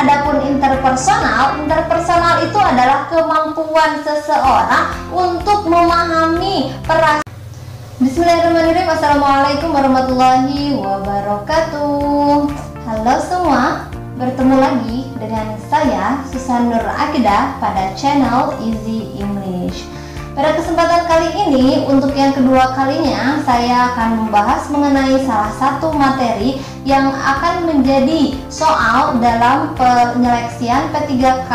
Adapun interpersonal itu adalah kemampuan seseorang untuk memahami perasaan. Bismillahirrahmanirrahim. Assalamualaikum warahmatullahi wabarakatuh. Halo semua, bertemu lagi dengan saya Susan Nur Akidah pada channel Easy English. Pada kesempatan kali ini, untuk yang kedua kalinya, saya akan membahas mengenai salah satu materi yang akan menjadi soal dalam penyeleksian P3K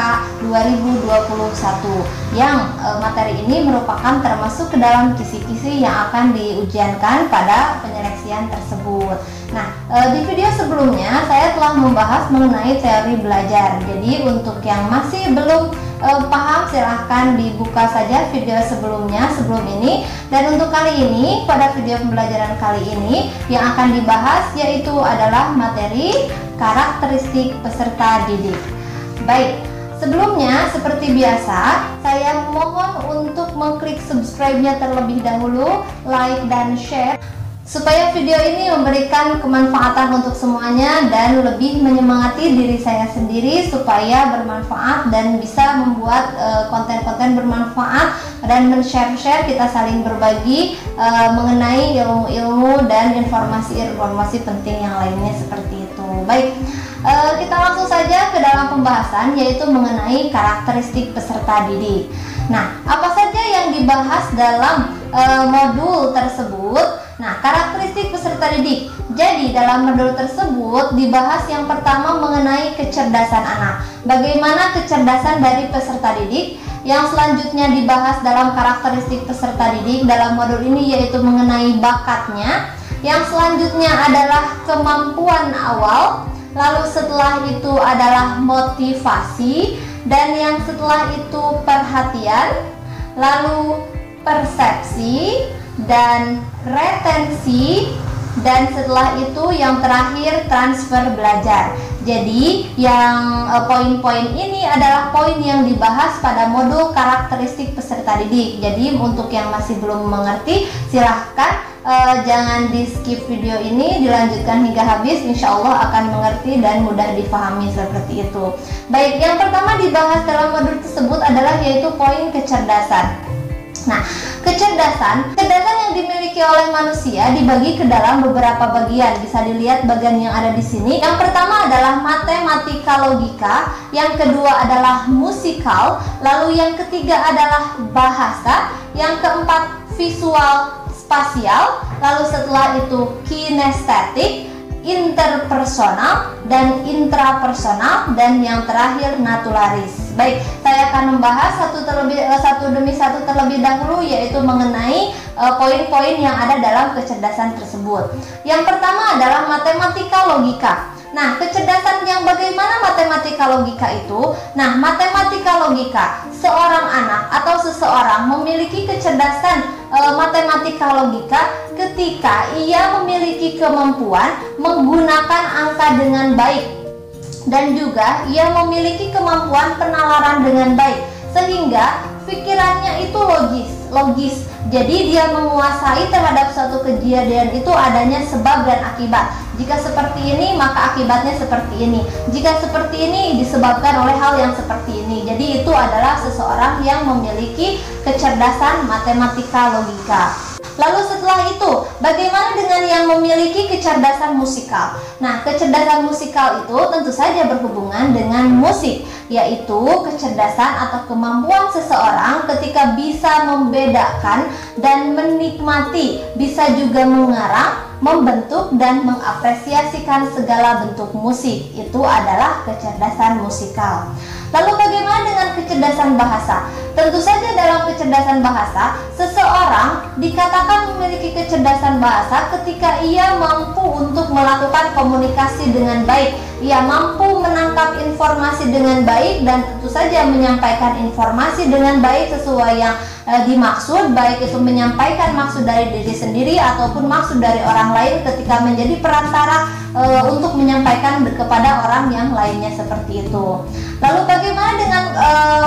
2021, yang materi ini merupakan termasuk ke dalam kisi-kisi yang akan diujiankan pada penyeleksian tersebut. Nah, di video sebelumnya saya telah membahas mengenai teori belajar. Jadi untuk yang masih belum paham, silahkan dibuka saja video sebelumnya sebelum ini. Dan untuk kali ini, pada video pembelajaran kali ini yang akan dibahas yaitu adalah materi karakteristik peserta didik. Baik, sebelumnya seperti biasa saya mohon untuk mengklik subscribe-nya terlebih dahulu, like dan share, supaya video ini memberikan kemanfaatan untuk semuanya dan lebih menyemangati diri saya sendiri supaya bermanfaat dan bisa membuat konten-konten bermanfaat dan men-share-share, kita saling berbagi mengenai ilmu-ilmu dan informasi-informasi penting yang lainnya seperti itu. Baik, kita langsung saja ke dalam pembahasan, yaitu mengenai karakteristik peserta didik. Nah, apa saja yang dibahas dalam modul tersebut? Nah, karakteristik peserta didik. Jadi, dalam modul tersebut dibahas yang pertama mengenai kecerdasan anak. Bagaimana kecerdasan dari peserta didik? Yang selanjutnya dibahas dalam karakteristik peserta didik dalam modul ini yaitu mengenai bakatnya. Yang selanjutnya adalah kemampuan awal. Lalu setelah itu adalah motivasi. Dan yang setelah itu perhatian. Lalu persepsi dan retensi, dan setelah itu yang terakhir transfer belajar. Jadi yang poin-poin ini adalah poin yang dibahas pada modul karakteristik peserta didik. Jadi untuk yang masih belum mengerti, silahkan jangan di skip video ini, dilanjutkan hingga habis, insya Allah akan mengerti dan mudah difahami seperti itu. Baik, yang pertama dibahas dalam modul tersebut adalah yaitu poin kecerdasan. Nah, kecerdasan yang dimiliki oleh manusia dibagi ke dalam beberapa bagian. Bisa dilihat bagian yang ada di sini. Yang pertama adalah matematika logika, yang kedua adalah musikal, lalu yang ketiga adalah bahasa, yang keempat visual spasial, lalu setelah itu kinestetik, interpersonal dan intrapersonal, dan yang terakhir naturalis. Baik, saya akan membahas satu demi satu terlebih dahulu, yaitu mengenai poin-poin yang ada dalam kecerdasan tersebut. Yang pertama adalah matematika logika. Nah, kecerdasan yang bagaimana matematika logika itu? Nah, matematika logika, seorang anak atau seseorang memiliki kecerdasan matematika logika ketika ia memiliki kemampuan menggunakan angka dengan baik, dan juga ia memiliki kemampuan penalaran dengan baik, sehingga pikirannya itu logis. Jadi dia menguasai terhadap suatu kejadian itu adanya sebab dan akibat. Jika seperti ini, maka akibatnya seperti ini. Jika seperti ini, disebabkan oleh hal yang seperti ini. Jadi itu adalah seseorang yang memiliki kecerdasan matematika logika. Lalu setelah itu, bagaimana dengan yang memiliki kecerdasan musikal? Nah, kecerdasan musikal itu tentu saja berhubungan dengan musik, yaitu kecerdasan atau kemampuan seseorang ketika bisa membedakan dan menikmati, bisa juga mengarang, membentuk dan mengapresiasikan segala bentuk musik. Itu adalah kecerdasan musikal. Lalu bagaimana dengan kecerdasan bahasa? Tentu saja dalam kecerdasan bahasa, seseorang dikatakan memiliki kecerdasan bahasa ketika ia mampu untuk melakukan komunikasi dengan baik. Ia mampu menangkap informasi dengan baik dan tentu saja menyampaikan informasi dengan baik sesuai yang dimaksud, baik itu menyampaikan maksud dari diri sendiri ataupun maksud dari orang lain ketika menjadi perantara untuk menyampaikan kepada orang yang lainnya seperti itu. Lalu bagaimana dengan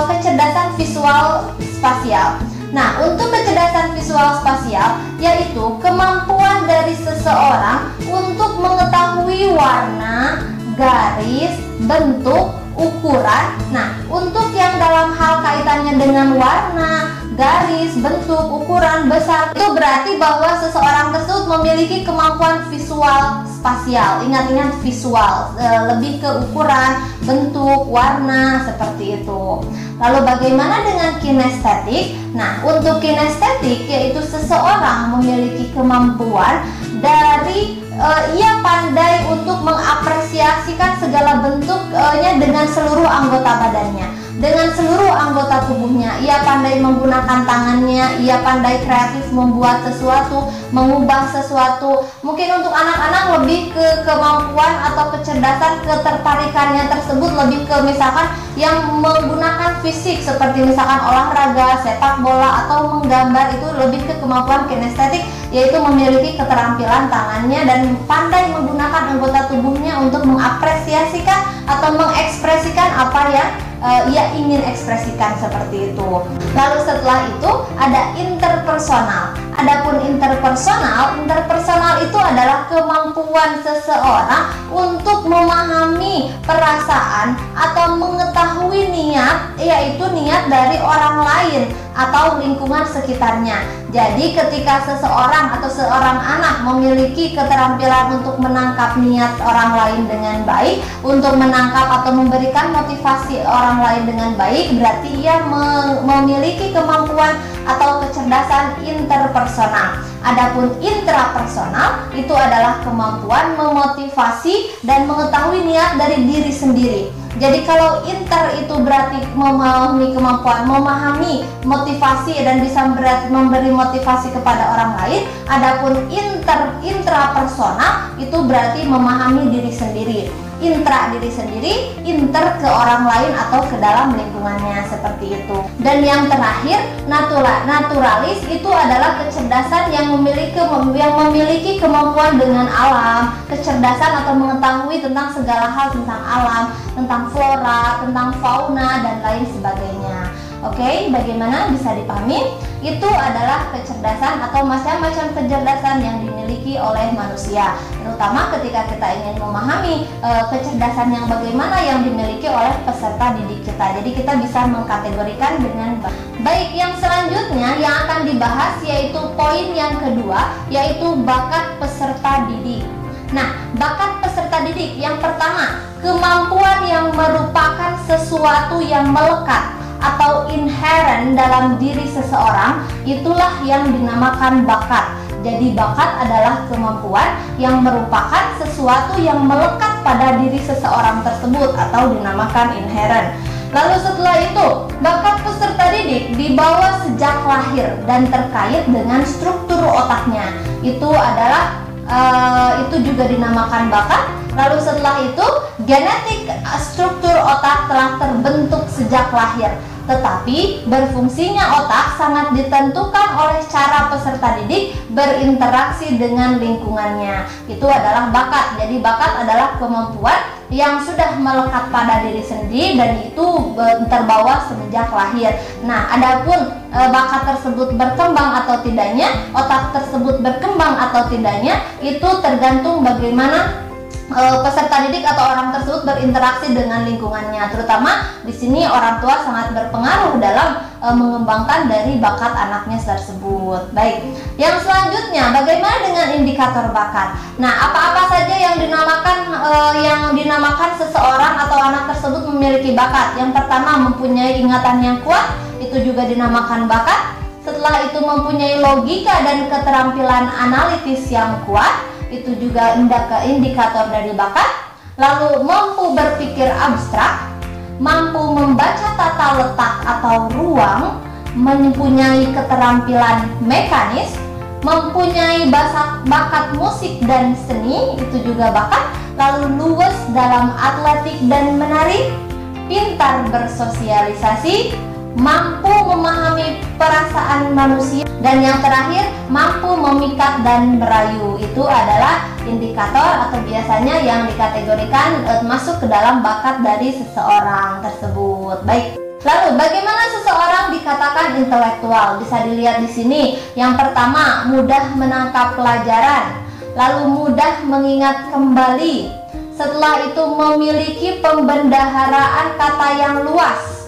kecerdasan visual spasial? Nah, untuk kecerdasan visual spasial yaitu kemampuan dari seseorang untuk mengetahui warna, garis, bentuk, ukuran. Nah, untuk yang dalam hal kaitannya dengan warna, garis, bentuk, ukuran, besar, itu berarti bahwa seseorang tersebut memiliki kemampuan visual spasial. Ingat-ingat visual, lebih ke ukuran, bentuk, warna, seperti itu. Lalu bagaimana dengan kinestetik? Nah, untuk kinestetik yaitu seseorang memiliki kemampuan dari ia pandai untuk mengapresiasikan segala bentuknya dengan seluruh anggota badannya, dengan seluruh anggota tubuhnya. Ia pandai menggunakan tangannya, ia pandai kreatif membuat sesuatu, mengubah sesuatu. Mungkin untuk anak-anak lebih ke kemampuan atau kecerdasan, ketertarikannya tersebut lebih ke misalkan yang menggunakan fisik seperti misalkan olahraga, sepak bola atau menggambar, itu lebih ke kemampuan kinestetik, yaitu memiliki keterampilan tangannya dan pandai menggunakan anggota tubuhnya untuk mengapresiasikan atau mengekspresikan apa yang ia ingin ekspresikan, seperti itu. Lalu setelah itu ada interpersonal. Adapun interpersonal itu adalah kemampuan seseorang untuk memahami perasaan atau mengetahui niat, yaitu niat dari orang lain atau lingkungan sekitarnya. Jadi ketika seseorang atau seorang anak memiliki keterampilan untuk menangkap niat orang lain dengan baik, untuk menangkap atau memberikan motivasi orang lain dengan baik, berarti ia memiliki kemampuan atau kecerdasan interpersonal. Adapun intrapersonal itu adalah kemampuan memotivasi dan mengetahui niat dari diri sendiri. Jadi kalau inter itu berarti memahami kemampuan, memahami motivasi dan bisa memberi motivasi kepada orang lain. Adapun intrapersonal itu berarti memahami diri sendiri. Intra diri sendiri, inter ke orang lain atau ke dalam lingkungannya, seperti itu. Dan yang terakhir, naturalis itu adalah kecerdasan yang memiliki kemampuan dengan alam, kecerdasan atau mengetahui tentang segala hal tentang alam, tentang flora, tentang fauna dan lain sebagainya. Oke, bagaimana bisa dipahami? Itu adalah kecerdasan atau macam-macam kecerdasan yang dimiliki oleh manusia, terutama ketika kita ingin memahami kecerdasan yang bagaimana yang dimiliki oleh peserta didik kita. Jadi kita bisa mengkategorikan dengan baik. Yang selanjutnya yang akan dibahas yaitu poin yang kedua, yaitu bakat peserta didik. Nah, bakat peserta didik yang pertama, kemampuan yang merupakan sesuatu yang melekat atau inherent dalam diri seseorang, itulah yang dinamakan bakat. Jadi bakat adalah kemampuan yang merupakan sesuatu yang melekat pada diri seseorang tersebut atau dinamakan inherent. Lalu setelah itu, bakat peserta didik dibawa sejak lahir dan terkait dengan struktur otaknya. Itu adalah itu juga dinamakan bakat. Lalu setelah itu, genetik struktur otak telah terbentuk sejak lahir. Tetapi berfungsinya otak sangat ditentukan oleh cara peserta didik berinteraksi dengan lingkungannya. Itu adalah bakat. Jadi bakat adalah kemampuan yang sudah melekat pada diri sendiri dan itu terbawa semenjak lahir. Nah, adapun bakat tersebut berkembang atau tidaknya, otak tersebut berkembang atau tidaknya, itu tergantung bagaimana peserta didik atau orang tersebut berinteraksi dengan lingkungannya. Terutama di sini orang tua sangat berpengaruh dalam mengembangkan dari bakat anaknya tersebut. Baik, yang selanjutnya bagaimana dengan indikator bakat? Nah, apa-apa saja yang dinamakan seseorang atau anak tersebut memiliki bakat? Yang pertama, mempunyai ingatan yang kuat, itu juga dinamakan bakat. Setelah itu mempunyai logika dan keterampilan analitis yang kuat, itu juga indikator dari bakat. Lalu mampu berpikir abstrak, mampu membaca tata letak atau ruang, mempunyai keterampilan mekanis, mempunyai bakat musik dan seni, itu juga bakat. Lalu luwes dalam atletik dan menari, pintar bersosialisasi, mampu memahami perasaan manusia, dan yang terakhir mampu memikat dan merayu. Itu adalah indikator atau biasanya yang dikategorikan masuk ke dalam bakat dari seseorang tersebut. Baik. Lalu bagaimana seseorang dikatakan intelektual? Bisa dilihat di sini. Yang pertama, mudah menangkap pelajaran, lalu mudah mengingat kembali, Setelah itu memiliki pembendaharaan kata yang luas,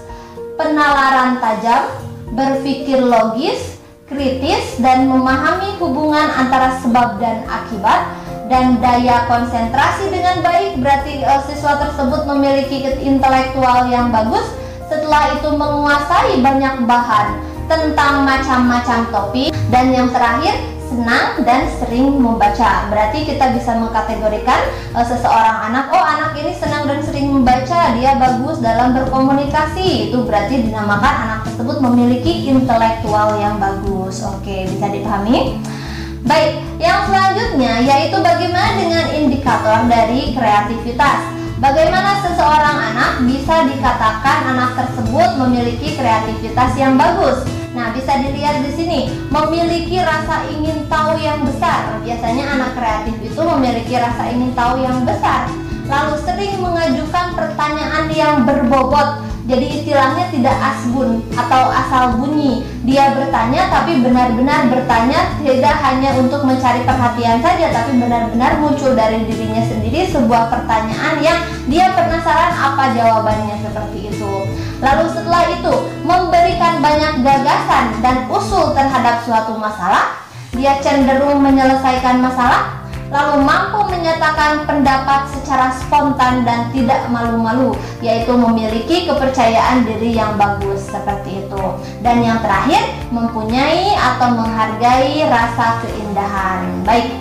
penalaran tajam, berpikir logis, kritis, dan memahami hubungan antara sebab dan akibat, dan daya konsentrasi dengan baik. Berarti siswa tersebut memiliki intelektual yang bagus. Setelah itu menguasai banyak bahan tentang macam-macam topik, dan yang terakhir senang dan sering membaca. Berarti kita bisa mengkategorikan seseorang anak, oh anak ini senang dan sering membaca, dia bagus dalam berkomunikasi. Itu berarti dinamakan anak tersebut memiliki intelektual yang bagus. Oke, bisa dipahami? Baik, yang selanjutnya yaitu bagaimana dengan indikator dari kreativitas. Bagaimana seseorang anak bisa dikatakan anak tersebut memiliki kreativitas yang bagus? Nah, bisa dilihat di sini, memiliki rasa ingin tahu yang besar. Biasanya anak kreatif itu memiliki rasa ingin tahu yang besar. Lalu sering mengajukan pertanyaan yang berbobot. Jadi istilahnya tidak asbun atau asal bunyi. Dia bertanya tapi benar-benar bertanya, tidak hanya untuk mencari perhatian saja, tapi benar-benar muncul dari dirinya sendiri sebuah pertanyaan yang dia penasaran apa jawabannya, seperti itu. Lalu setelah itu memberikan banyak gagasan dan usul terhadap suatu masalah. Dia cenderung menyelesaikan masalah, lalu mampu menyatakan pendapat secara spontan dan tidak malu-malu, yaitu memiliki kepercayaan diri yang bagus, seperti itu. Dan yang terakhir, mempunyai atau menghargai rasa keindahan. Baik.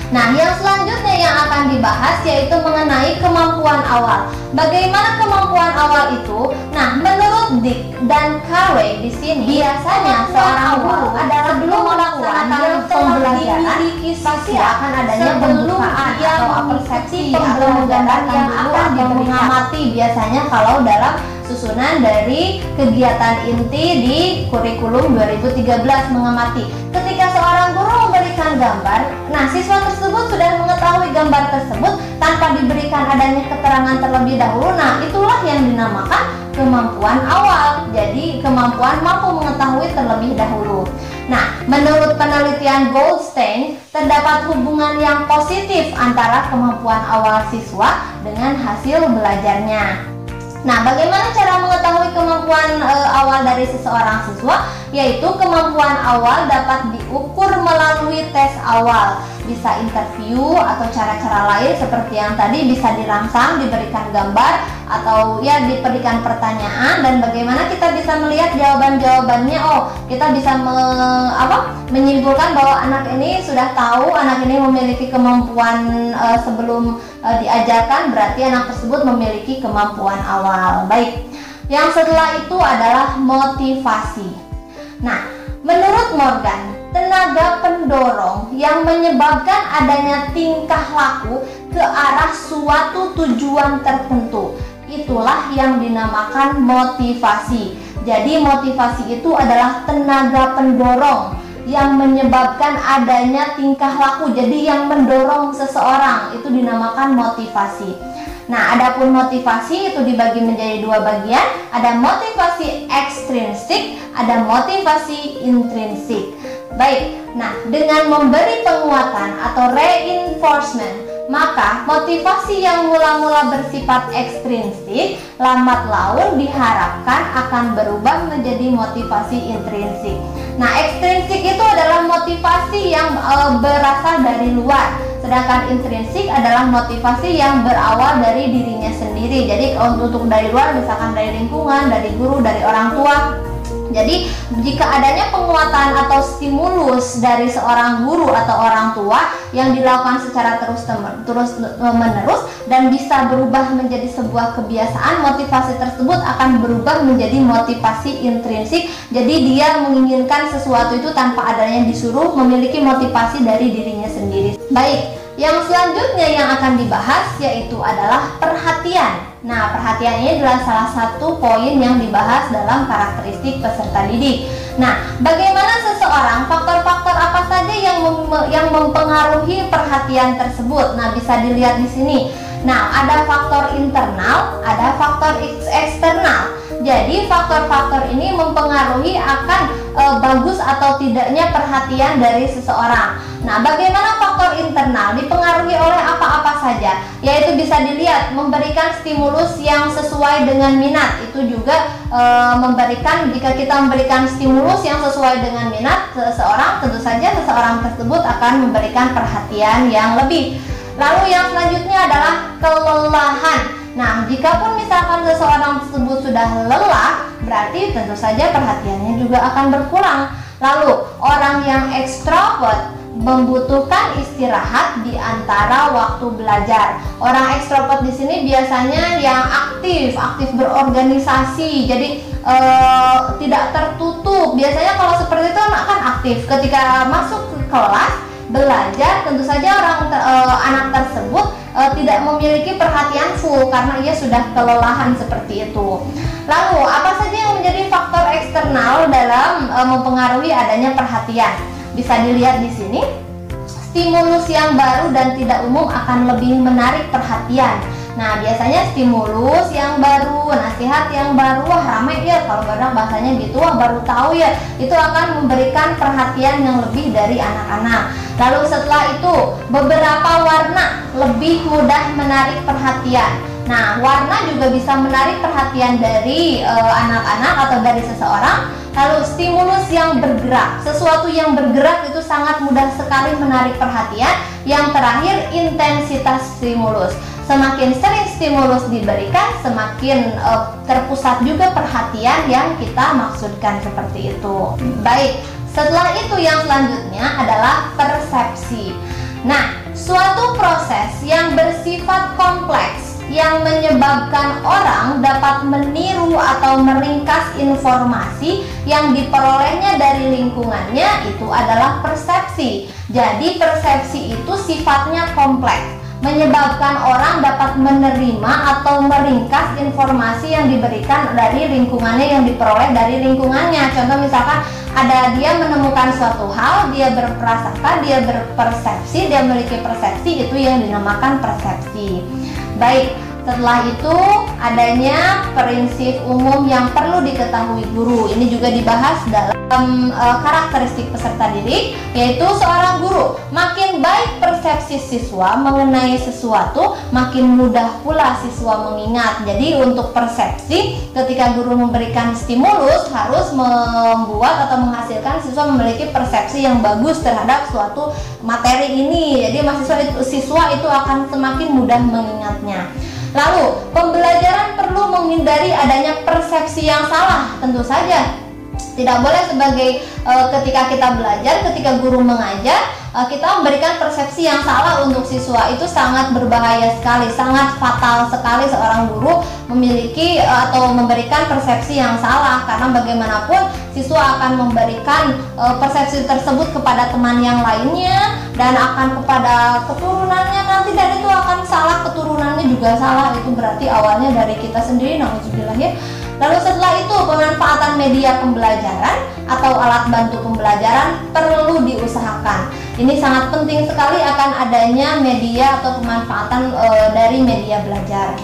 Nah, yang selanjutnya yang akan dibahas yaitu mengenai kemampuan awal. Bagaimana kemampuan awal itu? Nah, menurut Dick dan Carey di sini, biasanya seorang guru adalah sebelum melaksanakan pembelajaran pasti akan adanya pembukaan atau persepsi pembelajaran yang akan mengamati. Biasanya kalau dalam susunan dari kegiatan inti di kurikulum 2013 mengamati. Ketika seorang guru memberikan gambar, nah siswa tersebut sudah mengetahui gambar tersebut tanpa diberikan adanya keterangan terlebih dahulu. Nah, itulah yang dinamakan kemampuan awal. Jadi kemampuan mampu mengetahui terlebih dahulu. Nah, menurut penelitian Goldstein, terdapat hubungan yang positif antara kemampuan awal siswa dengan hasil belajarnya. Nah, bagaimana cara mengetahui kemampuan awal dari seseorang siswa? Yaitu kemampuan awal dapat diukur melalui tes awal. Bisa interview atau cara-cara lain seperti yang tadi, bisa dirangsang, diberikan gambar, atau ya diberikan pertanyaan, dan bagaimana kita bisa melihat jawaban-jawabannya. Oh, kita bisa menyimpulkan bahwa anak ini sudah tahu, anak ini memiliki kemampuan sebelum diajarkan, berarti anak tersebut memiliki kemampuan awal. Baik, yang setelah itu adalah motivasi. Nah, menurut Morgan, tenaga pendorong yang menyebabkan adanya tingkah laku ke arah suatu tujuan tertentu, itulah yang dinamakan motivasi. Jadi motivasi itu adalah tenaga pendorong yang menyebabkan adanya tingkah laku. Jadi yang mendorong seseorang itu dinamakan motivasi. Nah, adapun motivasi itu dibagi menjadi dua bagian. Ada motivasi ekstrinsik, ada motivasi intrinsik. Baik, nah dengan memberi penguatan atau reinforcement, maka motivasi yang mula-mula bersifat ekstrinsik lambat laun diharapkan akan berubah menjadi motivasi intrinsik. Nah, ekstrinsik itu adalah motivasi yang berasal dari luar, sedangkan intrinsik adalah motivasi yang berawal dari dirinya sendiri. Jadi untuk dari luar, misalkan dari lingkungan, dari guru, dari orang tua. Jadi jika adanya penguatan atau stimulus dari seorang guru atau orang tua yang dilakukan secara terus-menerus dan bisa berubah menjadi sebuah kebiasaan, motivasi tersebut akan berubah menjadi motivasi intrinsik. Jadi dia menginginkan sesuatu itu tanpa adanya disuruh, memiliki motivasi dari dirinya sendiri. Baik, yang selanjutnya yang akan dibahas yaitu adalah perhatian. Nah, perhatian ini adalah salah satu poin yang dibahas dalam karakteristik peserta didik. Nah, bagaimana seseorang, faktor-faktor apa saja yang mempengaruhi perhatian tersebut? Nah, bisa dilihat di sini. Nah, ada faktor internal, ada faktor eksternal. Jadi faktor-faktor ini mempengaruhi akan bagus atau tidaknya perhatian dari seseorang. Nah, bagaimana faktor internal dipengaruhi oleh apa-apa saja? Yaitu bisa dilihat memberikan stimulus yang sesuai dengan minat. Itu juga memberikan, jika kita memberikan stimulus yang sesuai dengan minat seseorang, tentu saja seseorang tersebut akan memberikan perhatian yang lebih. Lalu yang selanjutnya adalah kelelahan. Nah, jikapun misalkan seseorang tersebut sudah lelah, berarti tentu saja perhatiannya juga akan berkurang. Lalu, orang yang ekstrovert membutuhkan istirahat di antara waktu belajar. Orang ekstrovert di sini biasanya yang aktif berorganisasi, jadi tidak tertutup. Biasanya kalau seperti itu akan aktif. Ketika masuk ke kelas belajar, tentu saja anak tersebut tidak memiliki perhatian full karena ia sudah kelelahan seperti itu. Lalu, apa saja yang menjadi faktor eksternal dalam mempengaruhi adanya perhatian? Bisa dilihat di sini. Stimulus yang baru dan tidak umum akan lebih menarik perhatian. Nah, biasanya stimulus yang baru, nasihat yang baru, wah ramai ya, kalau kadang bahasanya gitu, wah baru tahu ya, itu akan memberikan perhatian yang lebih dari anak-anak. Lalu setelah itu, beberapa warna lebih mudah menarik perhatian. Nah, warna juga bisa menarik perhatian dari anak-anak atau dari seseorang. Lalu stimulus yang bergerak, sesuatu yang bergerak itu sangat mudah sekali menarik perhatian. Yang terakhir, intensitas stimulus. Semakin sering stimulus diberikan, semakin terpusat juga perhatian yang kita maksudkan seperti itu. Baik, setelah itu yang selanjutnya adalah persepsi. Nah, suatu proses yang bersifat kompleks yang menyebabkan orang dapat meniru atau meringkas informasi yang diperolehnya dari lingkungannya itu adalah persepsi. Jadi persepsi itu sifatnya kompleks, menyebabkan orang dapat menerima atau meringkas informasi yang diberikan dari lingkungannya, yang diperoleh dari lingkungannya. Contoh misalkan ada dia menemukan suatu hal, dia berprasangka, dia berpersepsi, dia memiliki persepsi, itu yang dinamakan persepsi. Baik, setelah itu adanya prinsip umum yang perlu diketahui guru. Ini juga dibahas dalam karakteristik peserta didik, yaitu seorang guru. Makin baik persepsi siswa mengenai sesuatu, makin mudah pula siswa mengingat. Jadi untuk persepsi, ketika guru memberikan stimulus, harus membuat atau menghasilkan siswa memiliki persepsi yang bagus terhadap suatu materi ini. Jadi siswa itu akan semakin mudah mengingatnya. Lalu, pembelajaran perlu menghindari adanya persepsi yang salah. Tentu saja tidak boleh sebagai ketika kita belajar, ketika guru mengajar, kita memberikan persepsi yang salah untuk siswa. Itu sangat berbahaya sekali, sangat fatal sekali seorang guru memiliki atau memberikan persepsi yang salah, karena bagaimanapun siswa akan memberikan persepsi tersebut kepada teman yang lainnya dan akan kepada keturunannya nanti, dan itu akan salah, keturunannya juga salah. Itu berarti awalnya dari kita sendiri, nauzubillah ya. Lalu setelah itu, pemanfaatan media pembelajaran atau alat bantu pembelajaran perlu diusahakan. Ini sangat penting sekali akan adanya media atau pemanfaatan dari media belajar.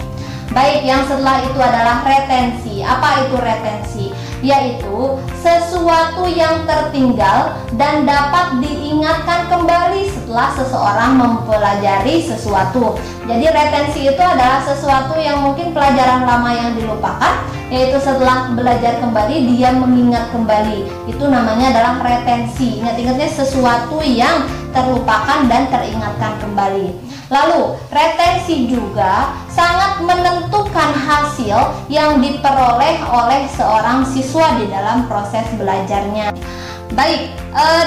Baik, yang setelah itu adalah retensi. Apa itu retensi? Yaitu sesuatu yang tertinggal dan dapat diingatkan kembali setelah seseorang mempelajari sesuatu. Jadi retensi itu adalah sesuatu yang mungkin pelajaran lama yang dilupakan, yaitu setelah belajar kembali dia mengingat kembali. Itu namanya adalah retensi. Ingat-ingatnya sesuatu yang terlupakan dan teringatkan kembali. Lalu, retensi juga sangat menentukan hasil yang diperoleh oleh seorang siswa di dalam proses belajarnya. Baik,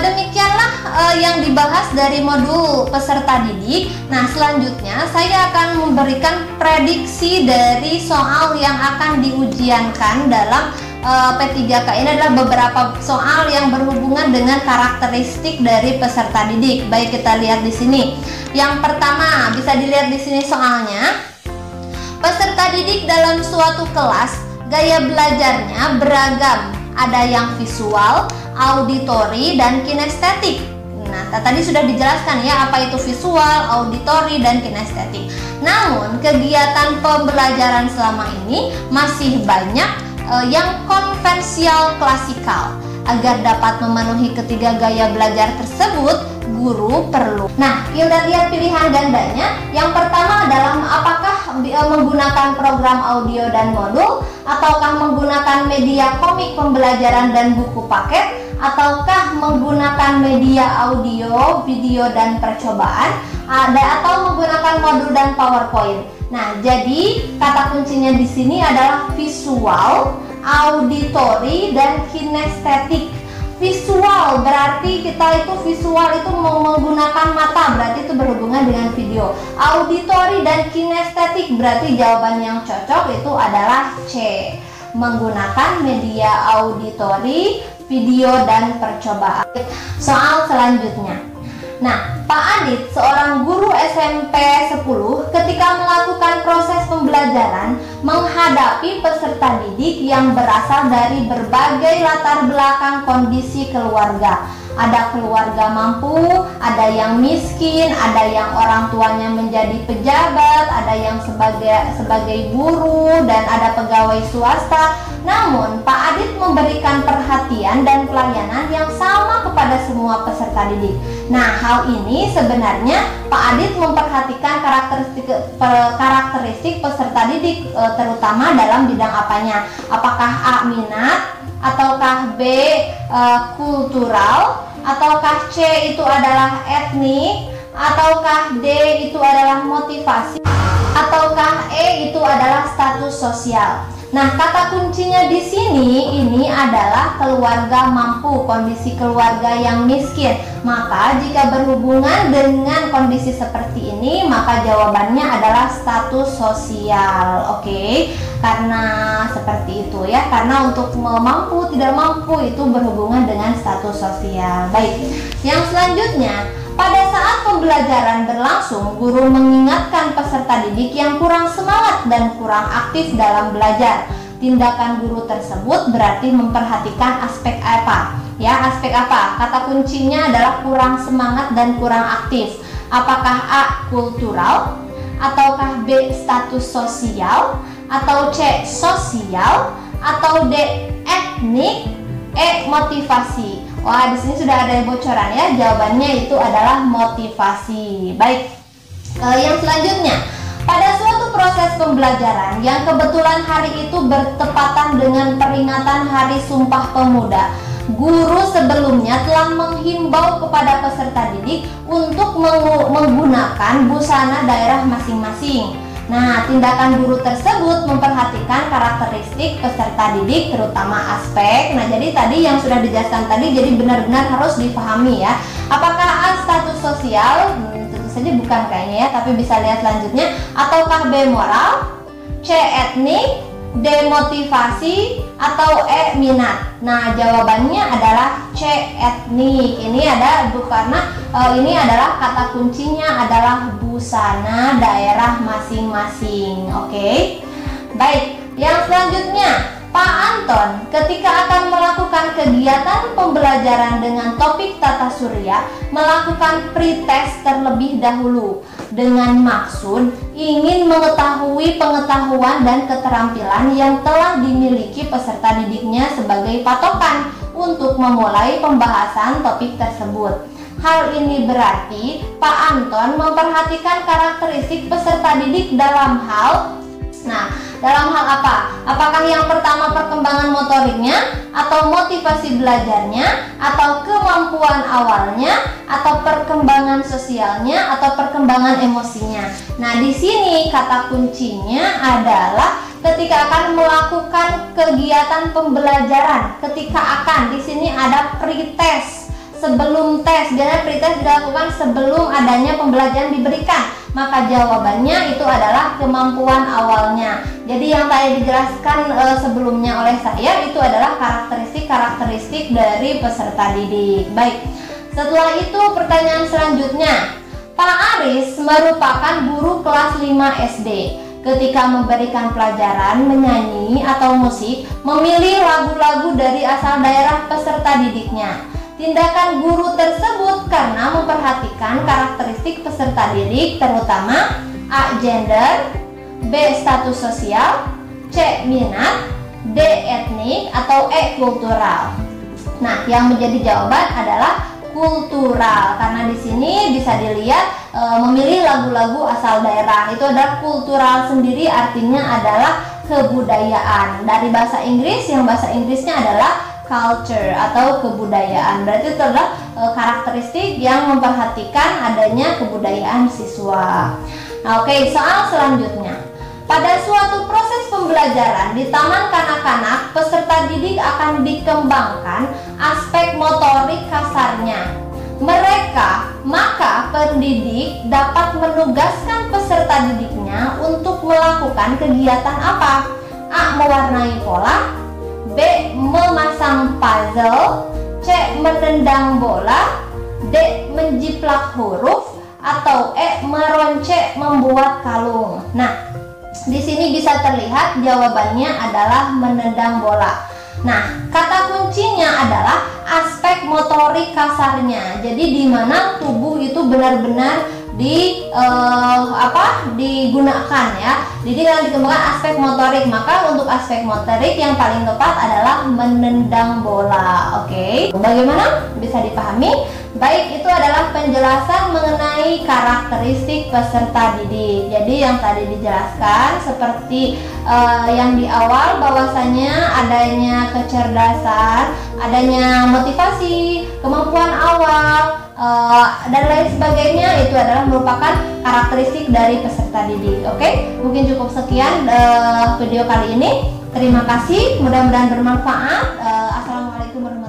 demikianlah yang dibahas dari modul peserta didik. Nah, selanjutnya saya akan memberikan prediksi dari soal yang akan diujiankan dalam P3K. Ini adalah beberapa soal yang berhubungan dengan karakteristik dari peserta didik. Baik, kita lihat di sini. Yang pertama, bisa dilihat di sini soalnya. Peserta didik dalam suatu kelas, gaya belajarnya beragam. Ada yang visual, auditori, dan kinestetik. Nah, tadi sudah dijelaskan ya apa itu visual, auditori, dan kinestetik. Namun, kegiatan pembelajaran selama ini masih banyak yang konvensional klasikal. Agar dapat memenuhi ketiga gaya belajar tersebut, guru perlu. Nah, kita lihat pilihan gandanya. Yang pertama adalah apakah menggunakan program audio dan modul, ataukah menggunakan media komik pembelajaran dan buku paket, ataukah menggunakan media audio, video dan percobaan, atau menggunakan modul dan PowerPoint. Nah, jadi kata kuncinya di sini adalah visual, auditori, dan kinestetik. Visual berarti kita itu visual itu menggunakan mata, berarti itu berhubungan dengan video. Auditori dan kinestetik berarti jawaban yang cocok itu adalah C, menggunakan media auditori, video dan percobaan. Soal selanjutnya. Nah, Pak Adit, seorang guru SMP 10, ketika melakukan proses pembelajaran menghadapi peserta didik yang berasal dari berbagai latar belakang kondisi keluarga. Ada keluarga mampu, ada yang miskin, ada yang orang tuanya menjadi pejabat, ada yang sebagai buruh, dan ada pegawai swasta. Namun, Pak Adit memberikan perhatian dan pelayanan yang sama kepada semua peserta didik. Nah, hal ini sebenarnya Pak Adit memperhatikan karakteristik peserta didik, terutama dalam bidang apanya? Apakah A, minat, ataukah B, kultural, ataukah C itu adalah etnik, ataukah D itu adalah motivasi, ataukah E itu adalah status sosial. Nah, kata kuncinya di sini ini adalah keluarga mampu, kondisi keluarga yang miskin. Maka jika berhubungan dengan kondisi seperti ini, maka jawabannya adalah status sosial. Oke, karena seperti itu ya, karena untuk mampu tidak mampu itu berhubungan dengan status sosial. Baik, yang selanjutnya, pada saat pembelajaran berlangsung, guru mengingatkan peserta didik yang kurang semangat dan kurang aktif dalam belajar. Tindakan guru tersebut berarti memperhatikan aspek apa? Ya, aspek apa? Kata kuncinya adalah kurang semangat dan kurang aktif. Apakah A, kultural, ataukah B, status sosial, atau C, sosial, atau D, etnik, E, motivasi? Wah, di sini sudah ada bocoran ya. Jawabannya itu adalah motivasi. Baik. Yang selanjutnya, pada suatu proses pembelajaran yang kebetulan hari itu bertepatan dengan peringatan Hari Sumpah Pemuda, guru sebelumnya telah menghimbau kepada peserta didik untuk menggunakan busana daerah masing-masing. Nah, tindakan guru tersebut memperhatikan karakteristik peserta didik, terutama aspek. Nah, jadi tadi yang sudah dijelaskan tadi, jadi benar-benar harus dipahami ya. Apakah A, status sosial? Tentu saja bukan kayaknya ya, tapi bisa lihat selanjutnya. Ataukah B, moral, C, etnik, D, motivasi, atau E, minat? Nah, jawabannya adalah C, etnik. Ini ada karena ini adalah kata kuncinya adalah busana daerah masing-masing. Oke. Baik, yang selanjutnya, Pak Anton ketika akan melakukan kegiatan pembelajaran dengan topik tata surya melakukan pretest terlebih dahulu dengan maksud ingin mengetahui pengetahuan dan keterampilan yang telah dimiliki peserta didiknya sebagai patokan untuk memulai pembahasan topik tersebut. Hal ini berarti Pak Anton memperhatikan karakteristik peserta didik dalam hal apa? Apakah yang pertama perkembangan motoriknya, atau motivasi belajarnya, atau kemampuan awalnya, atau perkembangan sosialnya, atau perkembangan emosinya. Nah, di sini kata kuncinya adalah ketika akan melakukan kegiatan pembelajaran. Ketika akan, di sini ada pretest. Sebelum tes, biasanya pretest dilakukan sebelum adanya pembelajaran diberikan. Maka jawabannya itu adalah kemampuan awalnya. Jadi yang tadi dijelaskan sebelumnya oleh saya itu adalah karakteristik dari peserta didik. Baik, setelah itu pertanyaan selanjutnya. Pak Aris merupakan guru kelas 5 SD. Ketika memberikan pelajaran menyanyi atau musik, memilih lagu-lagu dari asal daerah peserta didiknya. Tindakan guru tersebut karena memperhatikan karakteristik peserta didik, terutama A, gender, B, status sosial, C, minat, D. Etnik, atau E. Kultural? Nah, yang menjadi jawaban adalah kultural, karena di sini bisa dilihat memilih lagu-lagu asal daerah itu adalah kultural sendiri, artinya adalah kebudayaan. Dari bahasa Inggris, yang bahasa Inggrisnya adalah culture atau kebudayaan. Berarti itu adalah karakteristik yang memperhatikan adanya kebudayaan siswa. Nah, oke, soal selanjutnya. Pada suatu proses pembelajaran di taman kanak-kanak, peserta didik akan dikembangkan aspek motorik kasarnya. Maka pendidik dapat menugaskan peserta didiknya untuk melakukan kegiatan apa? A. Mewarnai pola, B. Memasang puzzle, C. Menendang bola, D. Menjiplak huruf, atau E. Meroncek membuat kalung. Nah, di sini bisa terlihat jawabannya adalah menendang bola. Nah, kata kuncinya adalah aspek motorik kasarnya. Jadi di mana tubuh itu benar-benar digunakan ya. Jadi kalau dikembangkan aspek motorik, maka untuk aspek motorik yang paling tepat adalah menendang bola. Oke. Bagaimana? Bisa dipahami? Baik, itu adalah penjelasan mengenai karakteristik peserta didik. Jadi yang tadi dijelaskan seperti yang di awal, bahwasanya adanya kecerdasan, adanya motivasi, kemampuan awal, dan lain sebagainya, itu adalah merupakan karakteristik dari peserta didik. Oke, mungkin cukup sekian video kali ini. Terima kasih, mudah-mudahan bermanfaat. Assalamualaikum warahmatullahi wabarakatuh.